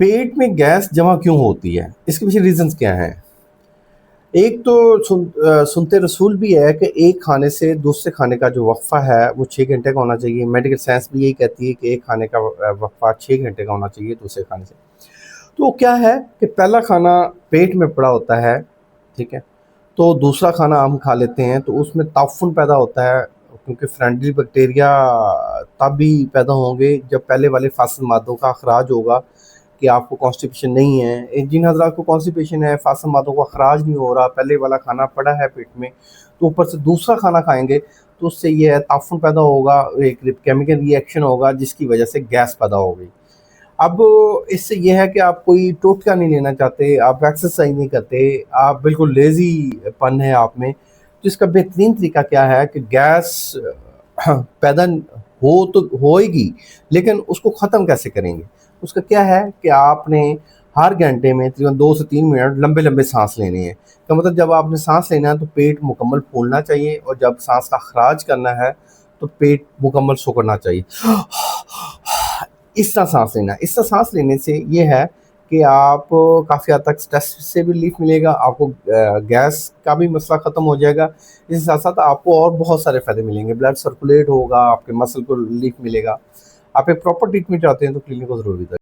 पेट में गैस जमा क्यों होती है? इसके पीछे रीज़न्स क्या हैं? एक तो सुनते रसूल भी है कि एक खाने से दूसरे खाने का जो वक़्फ़ा है वो 6 घंटे का होना चाहिए। मेडिकल साइंस भी यही कहती है कि एक खाने का वक़्फ़ा 6 घंटे का होना चाहिए दूसरे खाने से। तो क्या है कि पहला खाना पेट में पड़ा होता है, ठीक है? तो दूसरा खाना हम खा लेते हैं तो उसमें ताफ़ुन पैदा होता है, क्योंकि फ्रेंडली बैक्टीरिया तभी पैदा होंगे जब पहले वाले फ़ासल मादों का अखराज होगा कि आपको कॉन्स्टिपेशन नहीं है। जिन हज़रात को कॉन्स्टिपेशन है, फ़ासल मादों का अखराज नहीं हो रहा, पहले वाला खाना पड़ा है पेट में, तो ऊपर से दूसरा खाना खाएँगे तो उससे ये है ताफ़ुन पैदा होगा, एक केमिकल रिएक्शन होगा जिसकी वजह से गैस पैदा होगी। अब इससे ये है कि आप कोई टोटका नहीं लेना चाहते, आप एक्सरसाइज नहीं करते, आप बिल्कुल लेज़ीपन है आप में, तो इसका बेहतरीन तरीका क्या है कि गैस पैदा हो तो होएगी, लेकिन उसको ख़त्म कैसे करेंगे? उसका क्या है कि आपने हर घंटे में तकरीबन 2 से 3 मिनट लंबे-लंबे साँस लेने हैं। तो मतलब जब आपने साँस लेना है तो पेट मुकम्मल फूलना चाहिए और जब साँस का अखराज करना है, तो पेट मुकम्मल सिकुड़ना चाहिए। इस तरह साँस लेना है। इस तरह साँस लेने से ये है कि आप काफ़ी हद तक स्ट्रेस से भी रिलीफ़ मिलेगा, आपको गैस का भी मसला ख़त्म हो जाएगा। इसके साथ-साथ आपको और बहुत सारे फ़ायदे मिलेंगे, ब्लड सर्कुलेट होगा, आपके मसल को रिलीफ़ मिलेगा। आप एक प्रॉपर ट्रीटमेंट चाहते हैं तो क्लिनिक को ज़रूर विज़िट